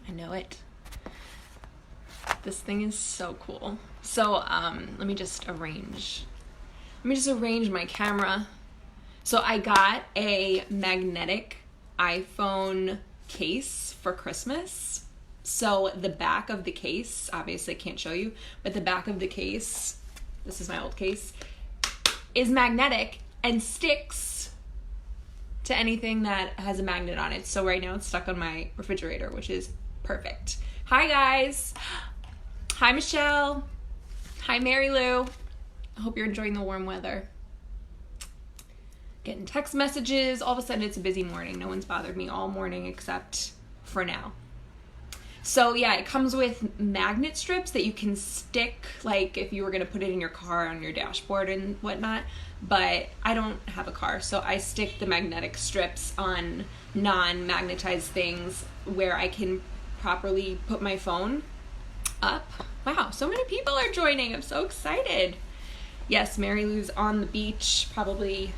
I know it. This thing is so cool. So let me just arrange my camera. So I got a magnetic iPhone case for Christmas. So the back of the case, obviously I can't show you, but the back of the case, this is my old case, is magnetic and sticks to anything that has a magnet on it. So right now it's stuck on my refrigerator, which is perfect. Hi guys. Hi Michelle. Hi Mary Lou. I hope you're enjoying the warm weather. Getting text messages. All of a sudden it's a busy morning. No one's bothered me all morning except for now. So yeah, it comes with magnet strips that you can stick, like if you were gonna put it in your car on your dashboard and whatnot, but I don't have a car, so I stick the magnetic strips on non-magnetized things where I can properly put my phone up. Wow, so many people are joining. I'm so excited. Yes, Mary Lou's on the beach, probably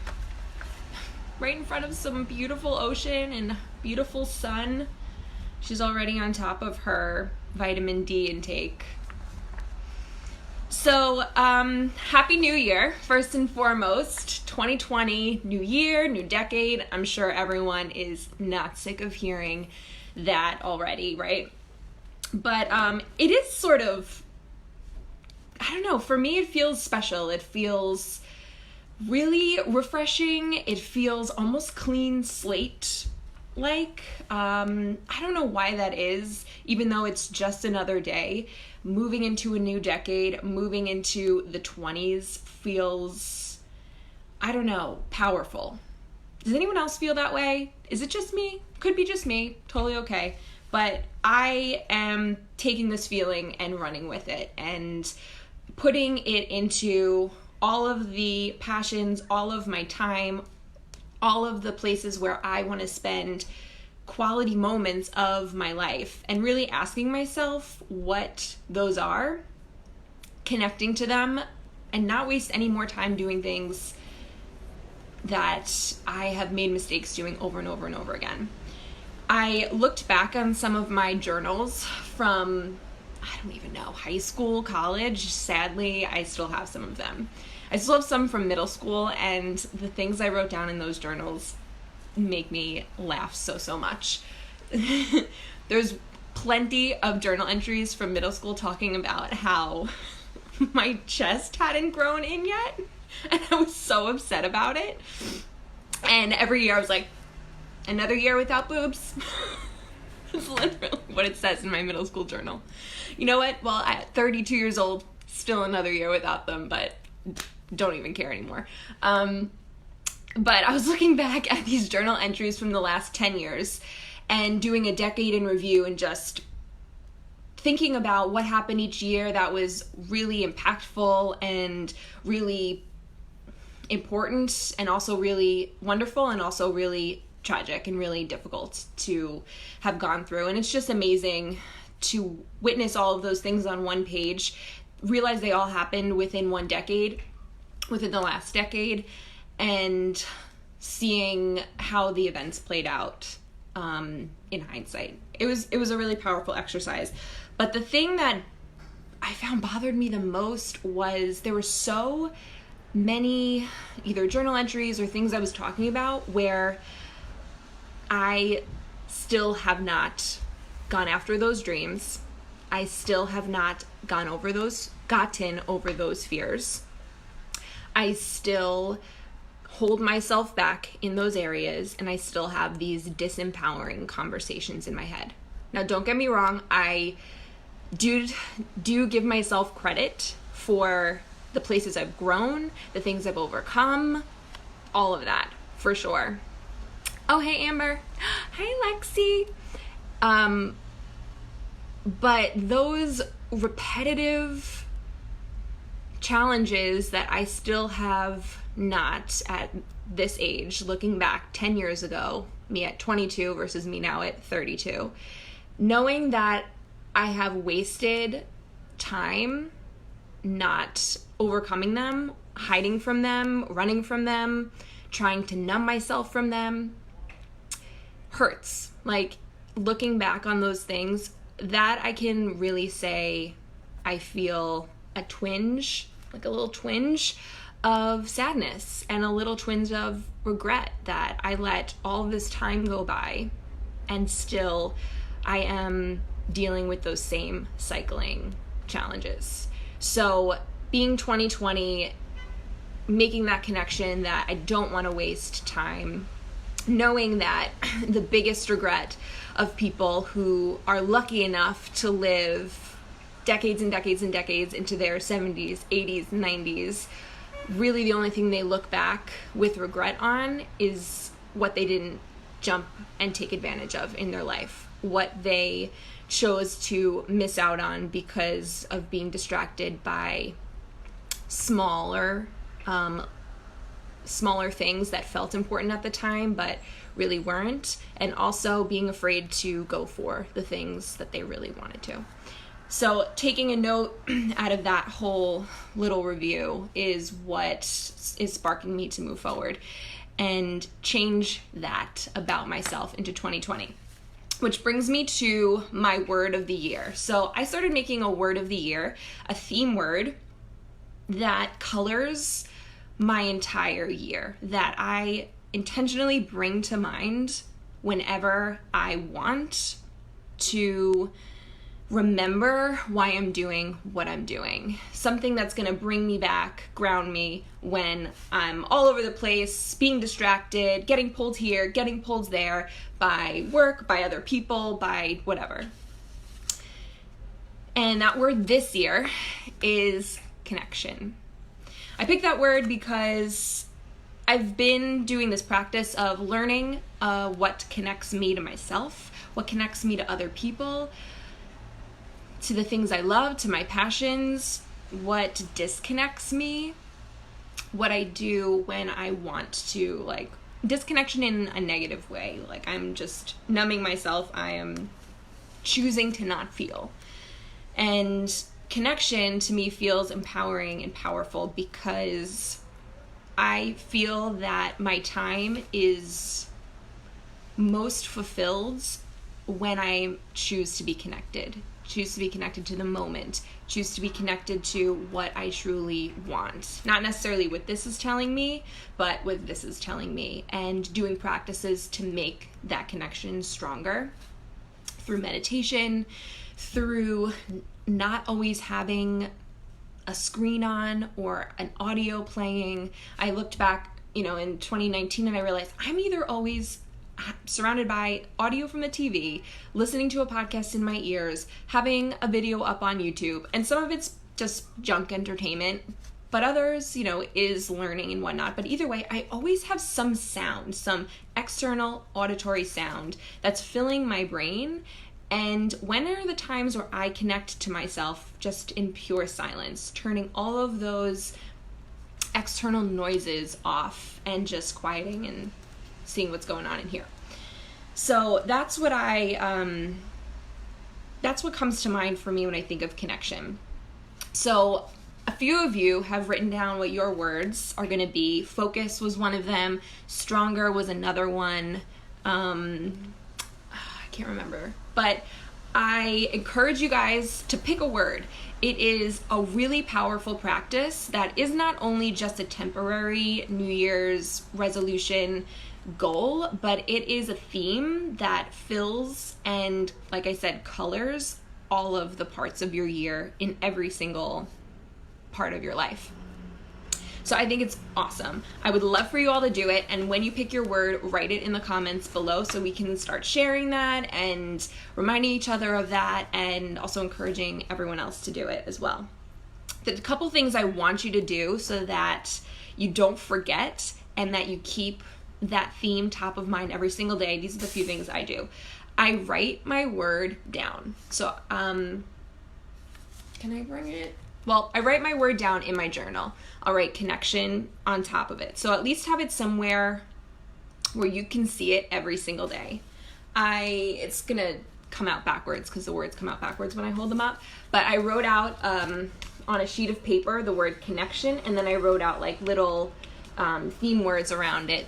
right in front of some beautiful ocean and beautiful sun. She's already on top of her vitamin D intake. So, Happy New Year, first and foremost. 2020, new year, new decade. I'm sure everyone is not sick of hearing that already, right? But it is sort of, I don't know, for me it feels special. It feels really refreshing. It feels almost clean slate. Like, I don't know why that is, even though it's just another day. Moving into a new decade, moving into the 20s feels, I don't know, powerful. Does anyone else feel that way? Is it just me? Could be just me, totally okay. But I am taking this feeling and running with it and putting it into all of the passions, all of my time, all of the places where I want to spend quality moments of my life, and really asking myself what those are, connecting to them, and not waste any more time doing things that I have made mistakes doing over and over and over again. I looked back on some of my journals from, I don't even know, high school, college. Sadly, I still have some of them. I still have some from middle school, and the things I wrote down in those journals make me laugh so much. There's plenty of journal entries from middle school talking about how my chest hadn't grown in yet, and I was so upset about it. And every year I was like, another year without boobs. That's literally what it says in my middle school journal. You know what? Well, at 32 years old, still another year without them, but don't even care anymore. But I was looking back at these journal entries from the last 10 years and doing a decade in review and just thinking about what happened each year that was really impactful and really important and also really wonderful and also really tragic and really difficult to have gone through. And it's just amazing to witness all of those things on one page, realize they all happened within one decade, within the last decade, and seeing how the events played out in hindsight. It was a really powerful exercise. But the thing that I found bothered me the most was there were so many either journal entries or things I was talking about where I still have not gone after those dreams. I still have not gotten over those fears. I still hold myself back in those areas, and I still have these disempowering conversations in my head. Now, don't get me wrong, I do give myself credit for the places I've grown, the things I've overcome, all of that, for sure. Oh, hey, Amber. Hi, Lexi. But those repetitive challenges that I still have not at this age, looking back 10 years ago, me at 22 versus me now at 32, knowing that I have wasted time not overcoming them, hiding from them, running from them, trying to numb myself from them, hurts. Like, looking back on those things, that I can really say I feel a twinge, like a little twinge of sadness and a little twinge of regret that I let all of this time go by and still I am dealing with those same cycling challenges. So being 2020, making that connection that I don't want to waste time, knowing that the biggest regret of people who are lucky enough to live decades and decades and decades into their 70s, 80s, 90s, really the only thing they look back with regret on is what they didn't jump and take advantage of in their life, what they chose to miss out on because of being distracted by smaller things that felt important at the time but really weren't, and also being afraid to go for the things that they really wanted to. So taking a note out of that whole little review is what is sparking me to move forward and change that about myself into 2020. Which brings me to my word of the year. So I started making a word of the year, a theme word that colors my entire year, that I intentionally bring to mind whenever I want to remember why I'm doing what I'm doing. Something that's going to bring me back, ground me when I'm all over the place, being distracted, getting pulled here, getting pulled there by work, by other people, by whatever. And that word this year is connection. I picked that word because I've been doing this practice of learning what connects me to myself, what connects me to other people, to the things I love, to my passions, what disconnects me, what I do when I want to, like, disconnection in a negative way. Like, I'm just numbing myself. I am choosing to not feel. And connection to me feels empowering and powerful because I feel that my time is most fulfilled when I choose to be connected. Choose to be connected to the moment, choose to be connected to what I truly want. Not necessarily what this is telling me, but what this is telling me, and doing practices to make that connection stronger through meditation, through not always having a screen on or an audio playing. I looked back, in 2019 and I realized I'm either always surrounded by audio from the TV, listening to a podcast in my ears, having a video up on YouTube, and some of it's just junk entertainment, but others, is learning and whatnot. But either way, I always have some sound, some external auditory sound that's filling my brain. And when are the times where I connect to myself just in pure silence, turning all of those external noises off and just quieting and seeing what's going on in here. So that's what that's what comes to mind for me when I think of connection. So a few of you have written down what your words are going to be. Focus was one of them. Stronger was another one. I can't remember. But I encourage you guys to pick a word. It is a really powerful practice that is not only just a temporary New Year's resolution goal, but it is a theme that fills and, like I said, colors all of the parts of your year in every single part of your life. So I think it's awesome. I would love for you all to do it. And when you pick your word, write it in the comments below so we can start sharing that and reminding each other of that, and also encouraging everyone else to do it as well. There's a couple things I want you to do so that you don't forget and that you keep that theme top of mind every single day. These are the few things I do. I write my word down. So, can I bring it? Well, I write my word down in my journal. I'll write connection on top of it. So at least have it somewhere where you can see it every single day. It's going to come out backwards because the words come out backwards when I hold them up. But I wrote out on a sheet of paper the word connection, and then I wrote out like little theme words around it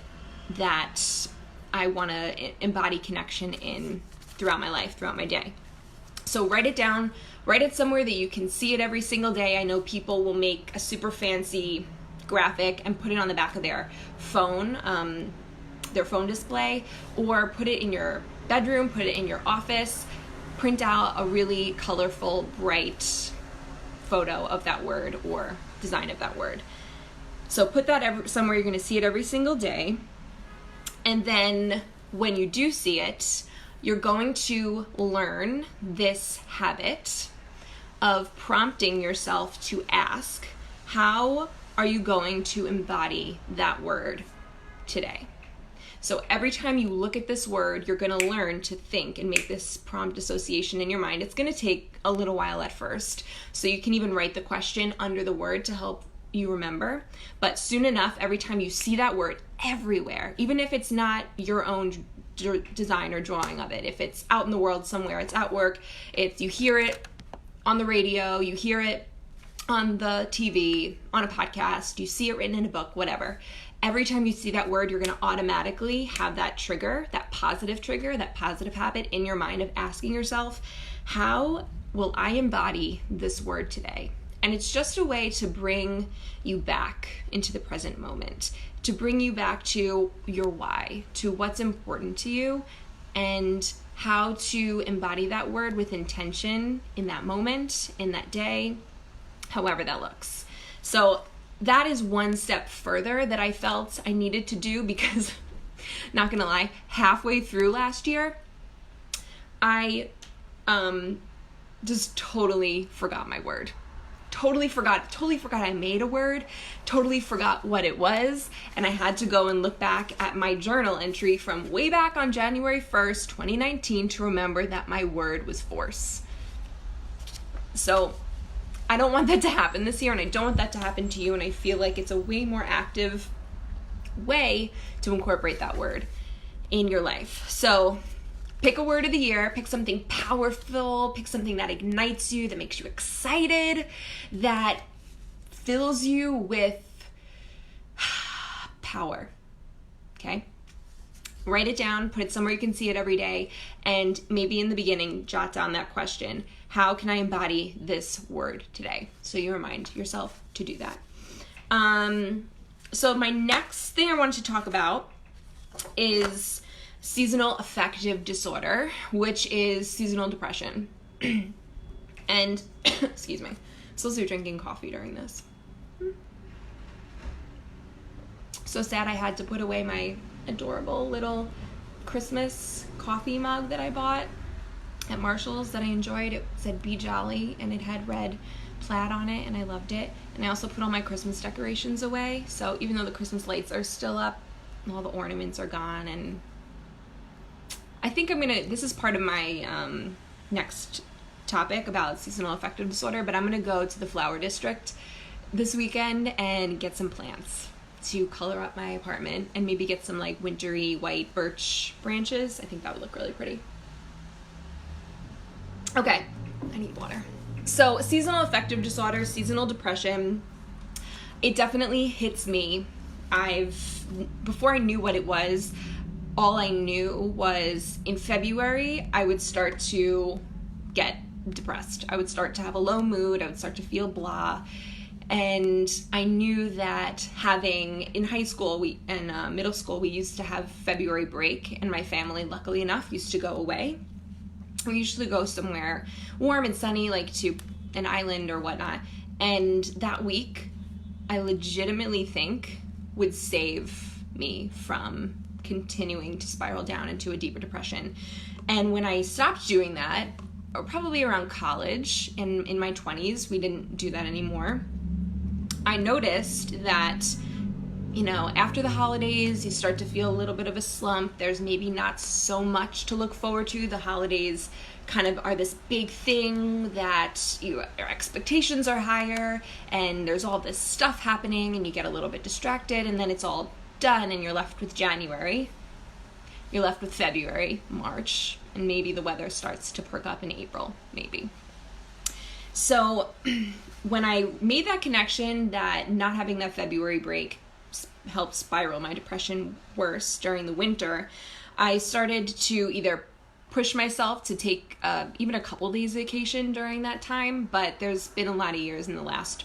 that I want to embody connection in throughout my life, throughout my day. So write it down, write it somewhere that you can see it every single day. I know people will make a super fancy graphic and put it on the back of their phone display, or put it in your bedroom, put it in your office, print out a really colorful, bright photo of that word or design of that word. So put that somewhere you're going to see it every single day. And then when you do see it, you're going to learn this habit of prompting yourself to ask, how are you going to embody that word today? So every time you look at this word, you're going to learn to think and make this prompt association in your mind. It's going to take a little while at first. So you can even write the question under the word to help you remember. But soon enough, every time you see that word everywhere, even if it's not your own design or drawing of it, if it's out in the world somewhere, it's at work, you hear it on the radio, you hear it on the TV, on a podcast, you see it written in a book, whatever. Every time you see that word, you're going to automatically have that trigger, that positive habit in your mind of asking yourself, how will I embody this word today? And it's just a way to bring you back into the present moment, to bring you back to your why, to what's important to you, and how to embody that word with intention in that moment, in that day, however that looks. So that is one step further that I felt I needed to do because, not gonna lie, halfway through last year, I just totally forgot my word. Totally forgot I made a word, totally forgot what it was, and I had to go and look back at my journal entry from way back on January 1st, 2019 to remember that my word was force. So I don't want that to happen this year, and I don't want that to happen to you, and I feel like it's a way more active way to incorporate that word in your life. So pick a word of the year, pick something powerful, pick something that ignites you, that makes you excited, that fills you with power, okay? Write it down, put it somewhere you can see it every day, and maybe in the beginning, jot down that question. How can I embody this word today? So you remind yourself to do that. So my next thing I wanted to talk about is seasonal affective disorder, which is seasonal depression. And, excuse me, supposed to be drinking coffee during this. So sad I had to put away my adorable little Christmas coffee mug that I bought at Marshall's that I enjoyed. It said Be Jolly and it had red plaid on it and I loved it. And I also put all my Christmas decorations away. So even though the Christmas lights are still up, all the ornaments are gone, and I think this is part of my next topic about seasonal affective disorder, but I'm gonna go to the flower district this weekend and get some plants to color up my apartment and maybe get some like wintry white birch branches. I think that would look really pretty. Okay, I need water. So seasonal affective disorder, seasonal depression, it definitely hits me. Before I knew what it was, all I knew was in February, I would start to get depressed. I would start to have a low mood. I would start to feel blah. And I knew that in high school and middle school, we used to have February break, and my family, luckily enough, used to go away. We usually go somewhere warm and sunny, like to an island or whatnot. And that week, I legitimately think would save me from continuing to spiral down into a deeper depression. And when I stopped doing that, or probably around college, and in my 20s, we didn't do that anymore, I noticed that, after the holidays, you start to feel a little bit of a slump. There's maybe not so much to look forward to. The holidays kind of are this big thing that your expectations are higher, and there's all this stuff happening, and you get a little bit distracted, and then it's all done, and you're left with January. You're left with February, March, and maybe the weather starts to perk up in April, maybe. So when I made that connection that not having that February break helped spiral my depression worse during the winter, I started to either push myself to take even a couple days vacation during that time, but there's been a lot of years in the last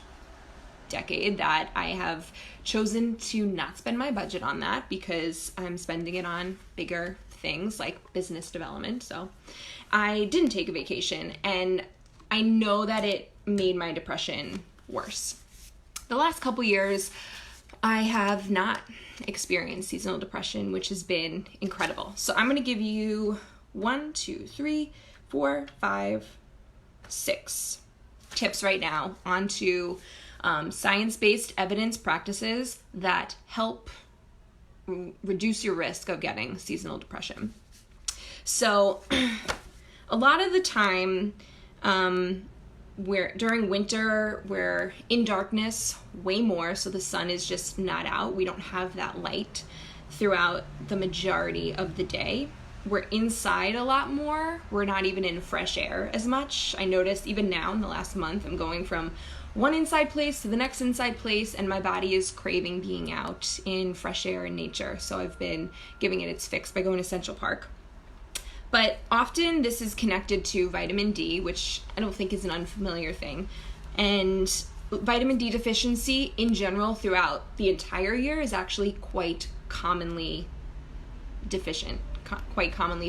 decade that I have chosen to not spend my budget on that because I'm spending it on bigger things like business development. So I didn't take a vacation, and I know that it made my depression worse. The last couple years, I have not experienced seasonal depression, which has been incredible. So I'm going to give you 6 tips right now onto science-based evidence practices that help reduce your risk of getting seasonal depression. So a lot of the time, during winter, we're in darkness way more, so the sun is just not out. We don't have that light throughout the majority of the day. We're inside a lot more. We're not even in fresh air as much. I noticed even now in the last month, I'm going from one inside place to the next inside place, and my body is craving being out in fresh air and nature. So I've been giving it its fix by going to Central Park. But often this is connected to vitamin D, which I don't think is an unfamiliar thing. And vitamin D deficiency in general throughout the entire year is actually quite commonly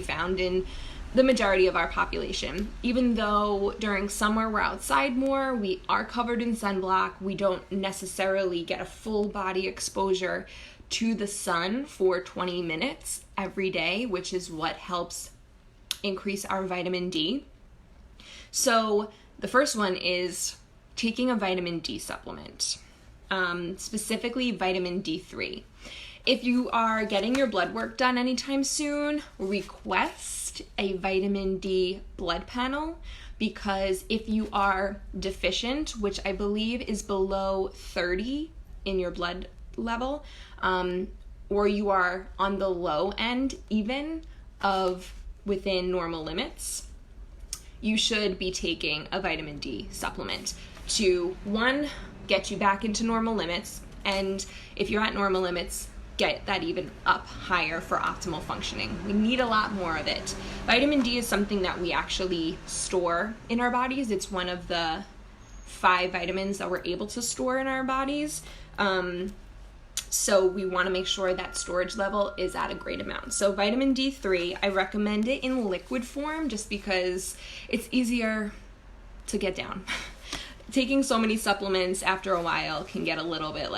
found in the majority of our population. Even though during summer we're outside more, we are covered in sunblock, we don't necessarily get a full body exposure to the sun for 20 minutes every day, which is what helps increase our vitamin D. So the first one is taking a vitamin D supplement, specifically vitamin D3. If you are getting your blood work done anytime soon, request a vitamin D blood panel, because if you are deficient, which I believe is below 30 in your blood level, or you are on the low end even of within normal limits, you should be taking a vitamin D supplement to, one, get you back into normal limits, and if you're at normal limits, get that even up higher for optimal functioning. We need a lot more of it. Vitamin D is something that we actually store in our bodies. It's one of the 5 vitamins that we're able to store in our bodies. So we want to make sure that storage level is at a great amount. So vitamin D3, I recommend it in liquid form just because it's easier to get down. Taking so many supplements after a while can get a little bit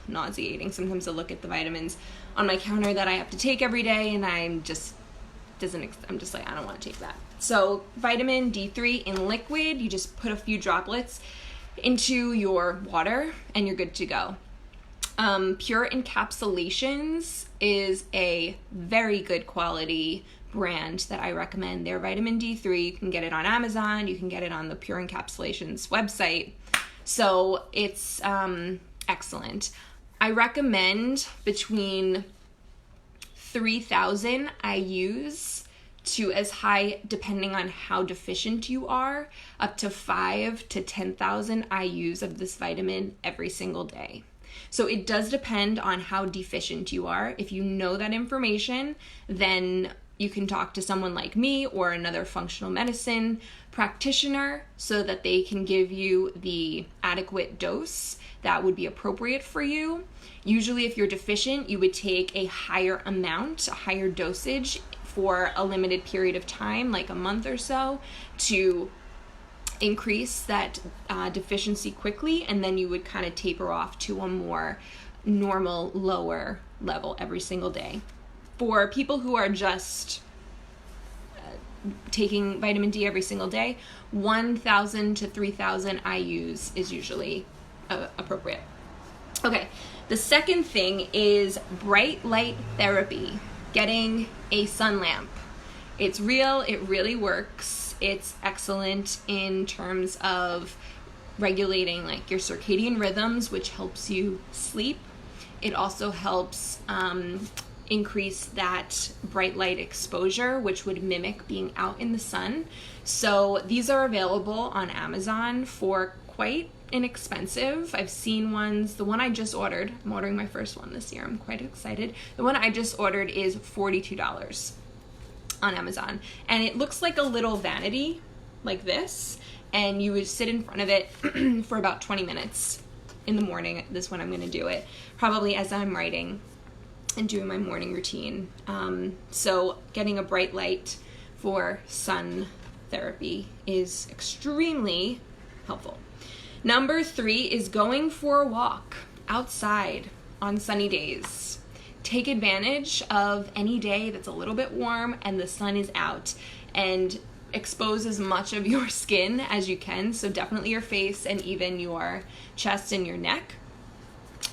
nauseating. Sometimes I look at the vitamins on my counter that I have to take every day, and I'm just like, I don't want to take that. So vitamin D3 in liquid, you just put a few droplets into your water and you're good to go. Pure Encapsulations is a very good quality brand that I recommend. Their vitamin D3, you can get it on Amazon, you can get it on the Pure Encapsulations website. So it's excellent. I recommend between 3,000 IUs to as high, depending on how deficient you are, up to 5,000 to 10,000 IUs of this vitamin every single day. So it does depend on how deficient you are. If you know that information, then you can talk to someone like me or another functional medicine practitioner so that they can give you the adequate dose that would be appropriate for you. Usually if you're deficient, you would take a higher amount, a higher dosage for a limited period of time, like a month or so, to increase that deficiency quickly, and then you would kind of taper off to a more normal, lower level every single day. For people who are just taking vitamin D every single day, 1,000 to 3,000 IUs is usually appropriate. Okay, the second thing is bright light therapy, getting a sun lamp. It's real, it really works. It's excellent in terms of regulating like your circadian rhythms, which helps you sleep. It also helps increase that bright light exposure, which would mimic being out in the sun. So these are available on Amazon for quite inexpensive. I've seen ones, the one I just ordered, I'm ordering my first one this year, I'm quite excited. The one I just ordered is $42. on Amazon. And it looks like a little vanity like this. And you would sit in front of it for about 20 minutes in the morning. This one I'm going to do it probably as I'm writing and doing my morning routine. So getting a bright light for sun therapy is extremely helpful. Number 3 is going for a walk outside on sunny days. Take advantage of any day that's a little bit warm and the sun is out, and expose as much of your skin as you can, so definitely your face and even your chest and your neck,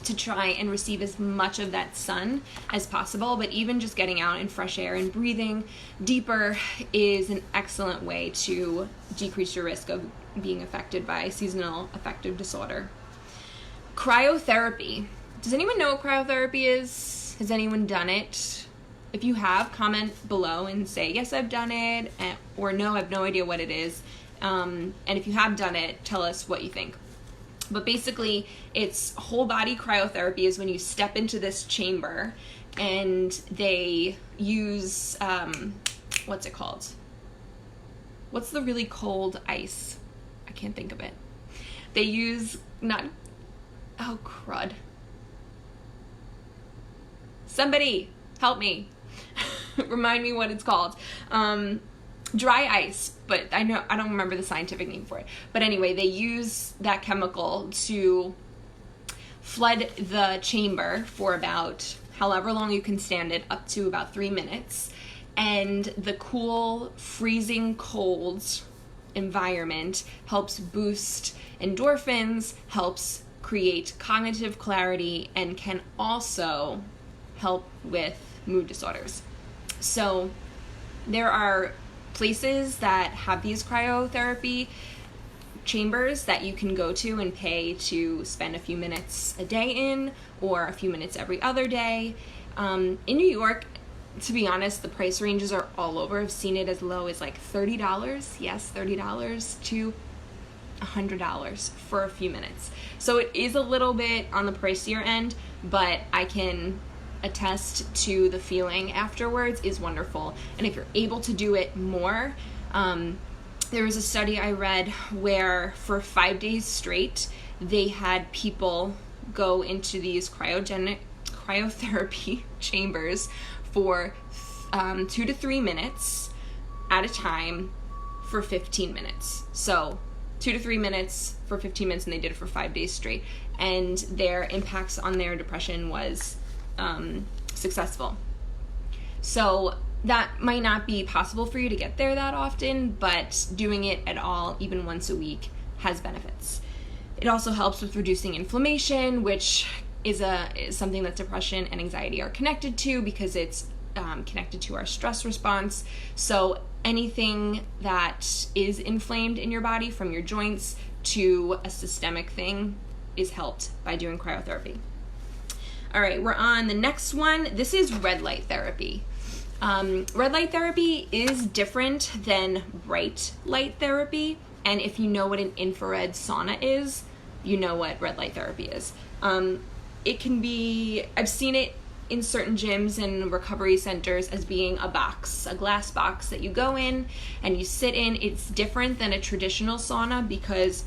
to try and receive as much of that sun as possible. But even just getting out in fresh air and breathing deeper is an excellent way to decrease your risk of being affected by seasonal affective disorder. Cryotherapy. Does anyone know what cryotherapy is? Has anyone done it? If you have, comment below and say, yes, I've done it, or no, I have no idea what it is. And if you have done it, tell us what you think. But basically, it's whole body cryotherapy is when you step into this chamber and they use, what's it called? What's the really cold ice? I can't think of it. They use, oh crud. Somebody help me. Remind me what it's called. Dry ice, but I don't remember the scientific name for it. But anyway, they use that chemical to flood the chamber for about however long you can stand it, up to about 3 minutes. And the cool, freezing cold environment helps boost endorphins, helps create cognitive clarity, and can also help with mood disorders. So there are places that have these cryotherapy chambers that you can go to and pay to spend a few minutes a day in, or a few minutes every other day. In New York, to be honest, the price ranges are all over. I've seen it as low as like $30, yes, $30 to $100 for a few minutes. So it is a little bit on the pricier end, but I can attest to the feeling afterwards is wonderful. And if you're able to do it more, there was a study I read where for 5 days straight, they had people go into these cryotherapy chambers for 2 to 3 minutes at a time for 15 minutes. So 2 to 3 minutes for 15 minutes, and they did it for 5 days straight. And their impacts on their depression was successful. So that might not be possible for you to get there that often, but doing it at all, even once a week, has benefits. It also helps with reducing inflammation, which is something that depression and anxiety are connected to, because it's connected to our stress response. So anything that is inflamed in your body, from your joints to a systemic thing, is helped by doing cryotherapy. All right, we're on the next one. This is red light therapy. Red light therapy is different than bright light therapy. And if you know what an infrared sauna is, you know what red light therapy is. It can be, I've seen it in certain gyms and recovery centers as being a box, a glass box that you go in and you sit in. It's different than a traditional sauna because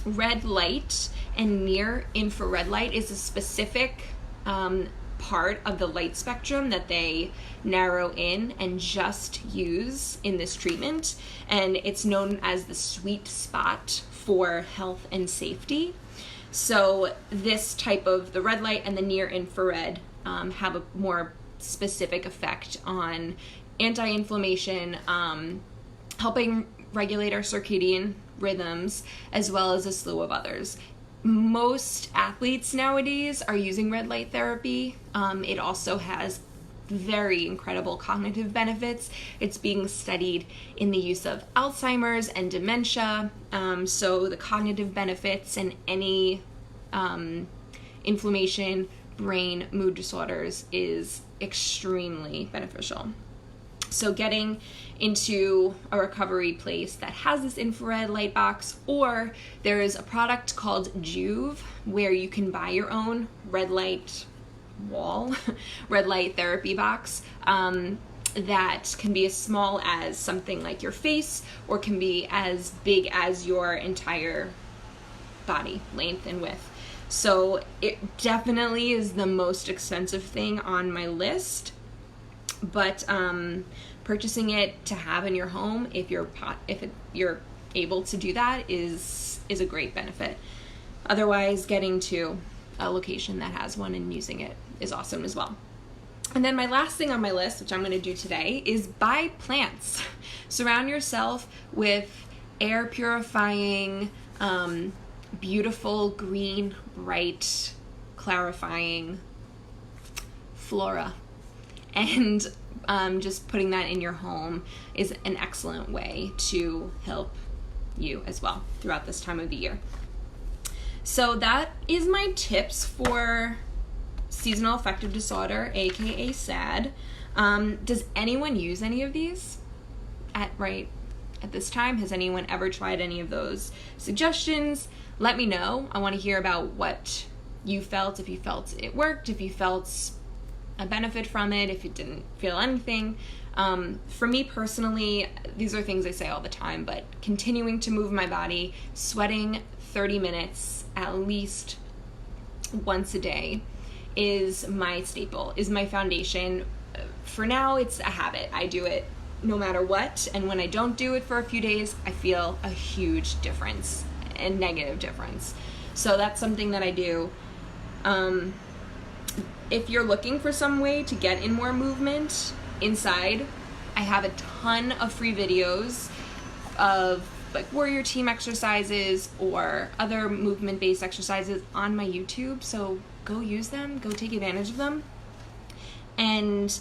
red light and near infrared light is a specific part of the light spectrum that they narrow in and just use in this treatment, and it's known as the sweet spot for health and safety. So this type of the red light and the near infrared have a more specific effect on anti-inflammation, helping regulate our circadian rhythms, as well as a slew of others. Most athletes nowadays are using red light therapy. It also has very incredible cognitive benefits. It's being studied in the use of Alzheimer's and dementia. So the cognitive benefits and any inflammation, brain, mood disorders is extremely beneficial. So getting into a recovery place that has this infrared light box, or there is a product called Juve where you can buy your own red light wall, red light therapy box. that can be as small as something like your face, or can be as big as your entire body length and width. So it definitely is the most expensive thing on my list, but purchasing it to have in your home, if you're able to do that, is a great benefit. Otherwise, getting to a location that has one and using it is awesome as well. And then my last thing on my list, which I'm going to do today, is buy plants. Surround yourself with air purifying, beautiful, green, bright, clarifying flora. And just putting that in your home is an excellent way to help you as well throughout this time of the year. So that is my tips for seasonal affective disorder, aka SAD. Does anyone use any of these at this time? Has anyone ever tried any of those suggestions? Let me know. I want to hear about what you felt, if you felt it worked, if you felt a benefit from it, if you didn't feel anything. For me personally, these are things I say all the time, but continuing to move my body, sweating 30 minutes at least once a day is my staple, is my foundation. For now, it's a habit. I do it no matter what, and when I don't do it for a few days, I feel a huge difference, a negative difference. So that's something that I do. If you're looking for some way to get in more movement inside, I have a ton of free videos of like warrior team exercises or other movement-based exercises on my YouTube, so go use them, go take advantage of them. And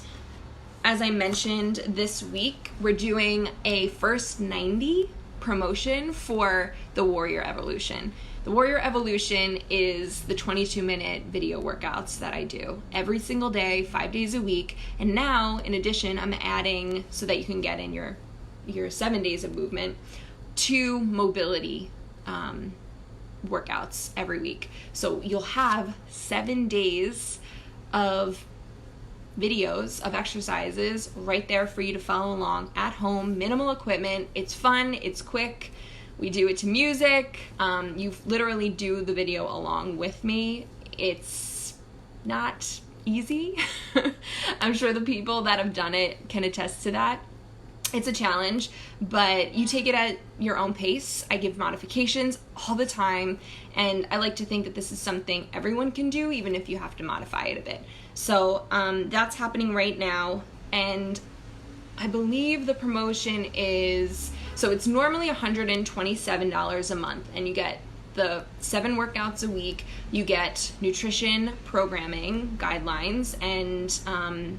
as I mentioned, this week we're doing a first 90 promotion for the Warrior Evolution. The Warrior Evolution is the 22-minute video workouts that I do every single day, 5 days a week. And now, in addition, I'm adding, so that you can get in your 7 days of movement, 2 mobility workouts every week. So you'll have 7 days of videos of exercises right there for you to follow along at home, minimal equipment. It's fun, it's quick. We do it to music. You literally do the video along with me. It's not easy. I'm sure the people that have done it can attest to that. It's a challenge, but you take it at your own pace. I give modifications all the time, and I like to think that this is something everyone can do, even if you have to modify it a bit. So that's happening right now, and I believe the promotion is, so it's normally $127 a month, and you get the 7 workouts a week. You get nutrition programming guidelines and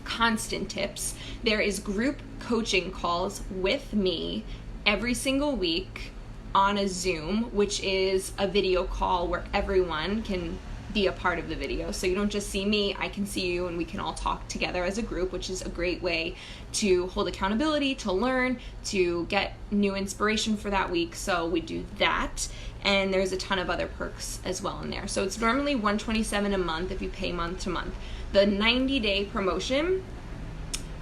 constant tips. There is group coaching calls with me every single week on a Zoom, which is a video call where everyone can be a part of the video. So you don't just see me, I can see you, and we can all talk together as a group, which is a great way to hold accountability, to learn, to get new inspiration for that week. So we do that, and there's a ton of other perks as well in there. So it's normally $127 a month if you pay month to month. The 90-day promotion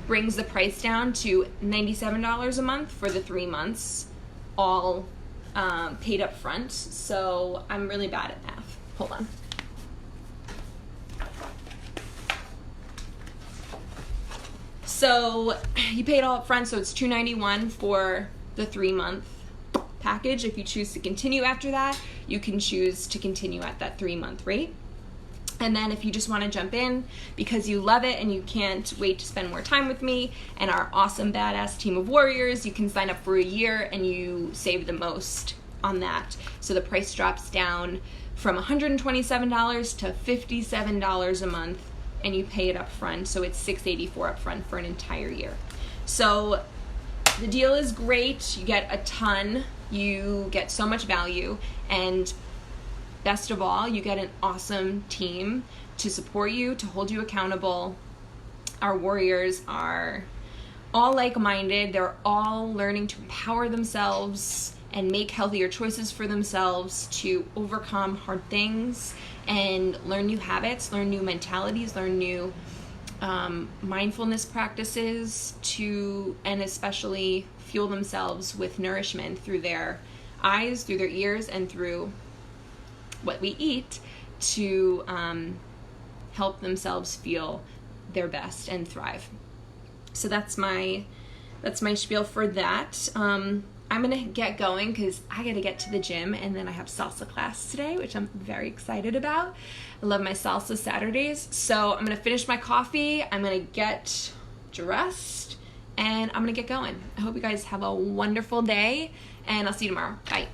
brings the price down to $97 a month for the 3 months, all paid up front. So I'm really bad at math. Hold on. So you pay it all up front, so it's $291 for the 3-month package. If you choose to continue after that, you can choose to continue at that 3-month rate. And then if you just want to jump in because you love it and you can't wait to spend more time with me and our awesome badass team of warriors, you can sign up for a year and you save the most on that. So the price drops down from $127 to $57 a month, and you pay it up front, so it's $684 up front for an entire year. So the deal is great. You get a ton, you get so much value, and best of all, you get an awesome team to support you, to hold you accountable. Our warriors are all like-minded. They're all learning to empower themselves and make healthier choices for themselves, to overcome hard things and learn new habits, learn new mentalities, learn new mindfulness practices and especially fuel themselves with nourishment through their eyes, through their ears, and through what we eat to help themselves feel their best and thrive. So that's my spiel for that. I'm gonna get going because I gotta get to the gym, and then I have salsa class today, which I'm very excited about. I love my salsa Saturdays. So I'm gonna finish my coffee, I'm gonna get dressed, and I'm gonna get going. I hope you guys have a wonderful day, and I'll see you tomorrow. Bye.